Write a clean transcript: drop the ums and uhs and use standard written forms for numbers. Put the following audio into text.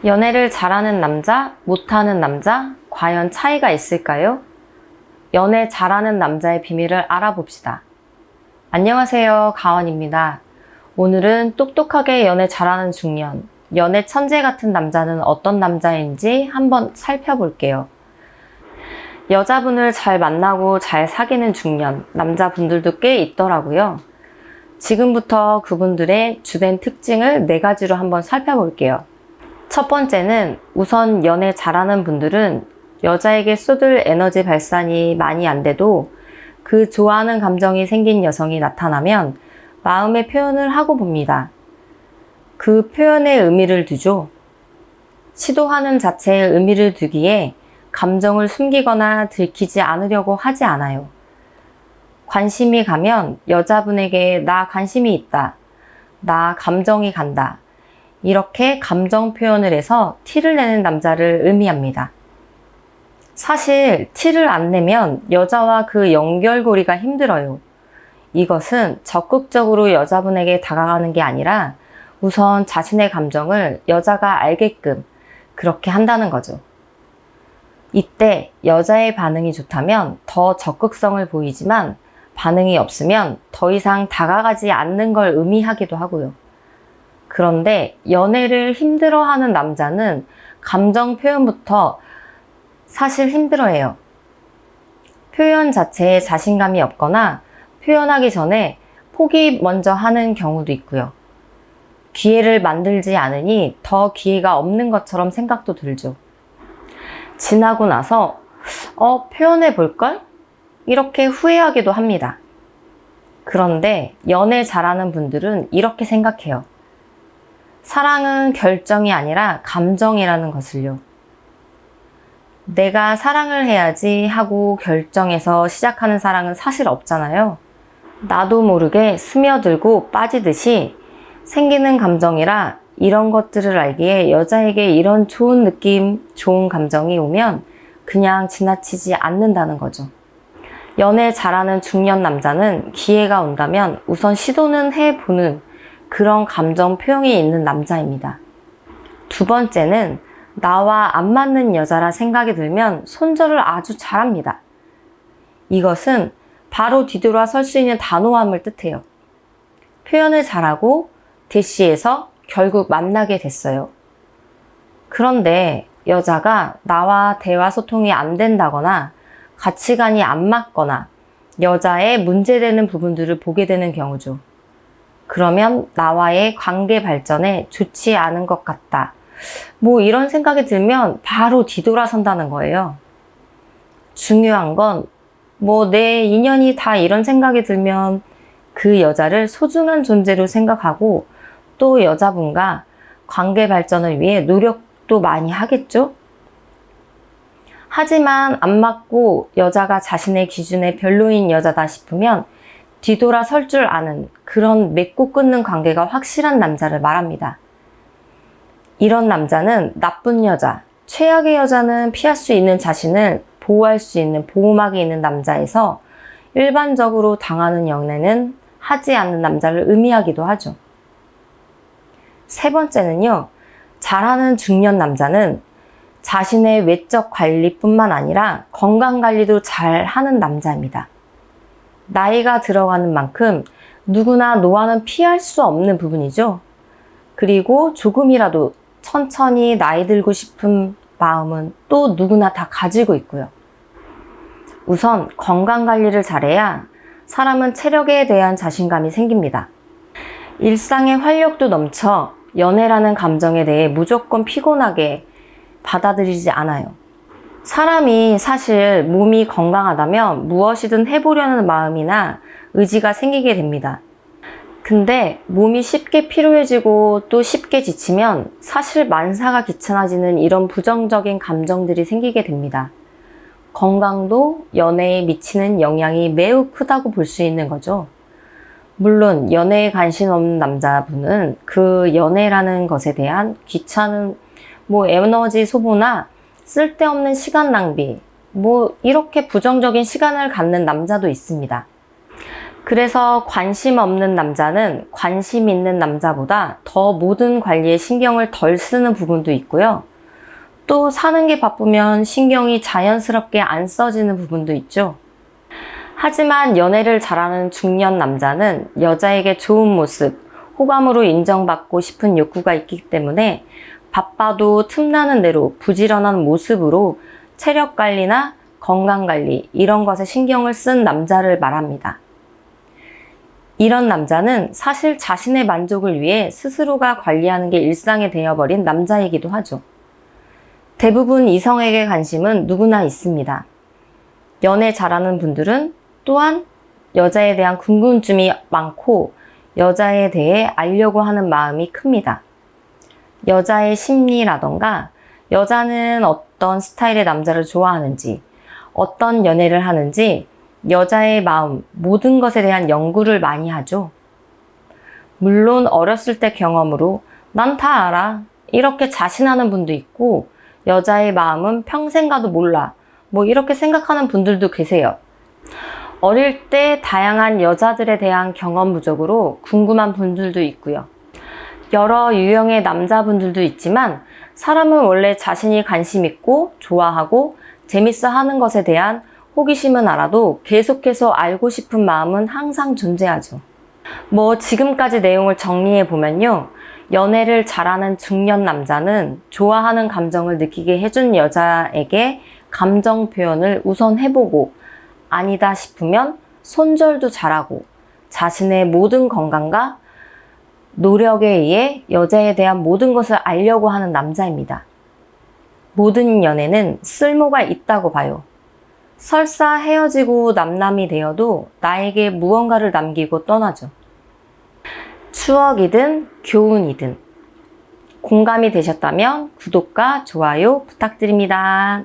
연애를 잘하는 남자, 못하는 남자, 과연 차이가 있을까요? 연애 잘하는 남자의 비밀을 알아봅시다. 안녕하세요, 가원입니다. 오늘은 똑똑하게 연애 잘하는 중년, 연애 천재 같은 남자는 어떤 남자인지 한번 살펴볼게요. 여자분을 잘 만나고 잘 사귀는 중년, 남자분들도 꽤 있더라고요. 지금부터 그분들의 주된 특징을 4가지로 한번 살펴볼게요. 첫 번째는 우선 연애 잘하는 분들은 여자에게 쏟을 에너지 발산이 많이 안 돼도 그 좋아하는 감정이 생긴 여성이 나타나면 마음의 표현을 하고 봅니다. 그 표현에 의미를 두죠. 시도하는 자체에 의미를 두기에 감정을 숨기거나 들키지 않으려고 하지 않아요. 관심이 가면 여자분에게 나 관심이 있다, 나 감정이 간다, 이렇게 감정 표현을 해서 티를 내는 남자를 의미합니다. 사실 티를 안 내면 여자와 그 연결고리가 힘들어요. 이것은 적극적으로 여자분에게 다가가는 게 아니라 우선 자신의 감정을 여자가 알게끔 그렇게 한다는 거죠. 이때 여자의 반응이 좋다면 더 적극성을 보이지만 반응이 없으면 더 이상 다가가지 않는 걸 의미하기도 하고요. 그런데 연애를 힘들어하는 남자는 감정 표현부터 사실 힘들어해요. 표현 자체에 자신감이 없거나 표현하기 전에 포기 먼저 하는 경우도 있고요. 기회를 만들지 않으니 더 기회가 없는 것처럼 생각도 들죠. 지나고 나서 표현해 볼걸? 이렇게 후회하기도 합니다. 그런데 연애 잘하는 분들은 이렇게 생각해요. 사랑은 결정이 아니라 감정이라는 것을요. 내가 사랑을 해야지 하고 결정해서 시작하는 사랑은 사실 없잖아요. 나도 모르게 스며들고 빠지듯이 생기는 감정이라 이런 것들을 알기에 여자에게 이런 좋은 느낌, 좋은 감정이 오면 그냥 지나치지 않는다는 거죠. 연애 잘하는 중년 남자는 기회가 온다면 우선 시도는 해보는 그런 감정 표현이 있는 남자입니다. 두 번째는 나와 안 맞는 여자라 생각이 들면 손절을 아주 잘합니다. 이것은 바로 뒤돌아 설 수 있는 단호함을 뜻해요. 표현을 잘하고 대시해서 결국 만나게 됐어요. 그런데 여자가 나와 대화 소통이 안 된다거나 가치관이 안 맞거나 여자의 문제되는 부분들을 보게 되는 경우죠. 그러면 나와의 관계 발전에 좋지 않은 것 같다. 이런 생각이 들면 바로 뒤돌아선다는 거예요. 중요한 건 내 인연이 다 이런 생각이 들면 그 여자를 소중한 존재로 생각하고 또 여자분과 관계 발전을 위해 노력도 많이 하겠죠? 하지만 안 맞고 여자가 자신의 기준에 별로인 여자다 싶으면 뒤돌아 설 줄 아는 그런 맺고 끊는 관계가 확실한 남자를 말합니다. 이런 남자는 나쁜 여자, 최악의 여자는 피할 수 있는 자신을 보호할 수 있는 보호막이 있는 남자에서 일반적으로 당하는 연애는 하지 않는 남자를 의미하기도 하죠. 세 번째는요, 잘하는 중년 남자는 자신의 외적 관리뿐만 아니라 건강 관리도 잘 하는 남자입니다. 나이가 들어가는 만큼 누구나 노화는 피할 수 없는 부분이죠. 그리고 조금이라도 천천히 나이 들고 싶은 마음은 또 누구나 다 가지고 있고요. 우선 건강 관리를 잘해야 사람은 체력에 대한 자신감이 생깁니다. 일상의 활력도 넘쳐 연애라는 감정에 대해 무조건 피곤하게 받아들이지 않아요. 사람이 사실 몸이 건강하다면 무엇이든 해보려는 마음이나 의지가 생기게 됩니다. 근데 몸이 쉽게 피로해지고 또 쉽게 지치면 사실 만사가 귀찮아지는 이런 부정적인 감정들이 생기게 됩니다. 건강도 연애에 미치는 영향이 매우 크다고 볼 수 있는 거죠. 물론 연애에 관심 없는 남자분은 그 연애라는 것에 대한 귀찮은 에너지 소모나 쓸데없는 시간 낭비, 이렇게 부정적인 시간을 갖는 남자도 있습니다. 그래서 관심 없는 남자는 관심 있는 남자보다 더 모든 관리에 신경을 덜 쓰는 부분도 있고요. 또 사는 게 바쁘면 신경이 자연스럽게 안 써지는 부분도 있죠. 하지만 연애를 잘하는 중년 남자는 여자에게 좋은 모습, 호감으로 인정받고 싶은 욕구가 있기 때문에 바빠도 틈나는 대로 부지런한 모습으로 체력 관리나 건강 관리 이런 것에 신경을 쓴 남자를 말합니다. 이런 남자는 사실 자신의 만족을 위해 스스로가 관리하는 게 일상이 되어버린 남자이기도 하죠. 대부분 이성에게 관심은 누구나 있습니다. 연애 잘하는 분들은 또한 여자에 대한 궁금증이 많고 여자에 대해 알려고 하는 마음이 큽니다. 여자의 심리라던가 여자는 어떤 스타일의 남자를 좋아하는지, 어떤 연애를 하는지 여자의 마음, 모든 것에 대한 연구를 많이 하죠. 물론 어렸을 때 경험으로 난 다 알아 이렇게 자신하는 분도 있고 여자의 마음은 평생 가도 몰라 뭐 이렇게 생각하는 분들도 계세요. 어릴 때 다양한 여자들에 대한 경험 부족으로 궁금한 분들도 있고요. 여러 유형의 남자분들도 있지만 사람은 원래 자신이 관심 있고 좋아하고 재밌어 하는 것에 대한 호기심은 알아도 계속해서 알고 싶은 마음은 항상 존재하죠. 지금까지 내용을 정리해 보면요. 연애를 잘하는 중년 남자는 좋아하는 감정을 느끼게 해준 여자에게 감정 표현을 우선 해보고 아니다 싶으면 손절도 잘하고 자신의 모든 건강과 노력에 의해 여자에 대한 모든 것을 알려고 하는 남자입니다. 모든 연애는 쓸모가 있다고 봐요. 설사 헤어지고 남남이 되어도 나에게 무언가를 남기고 떠나죠. 추억이든 교훈이든 공감이 되셨다면 구독과 좋아요 부탁드립니다.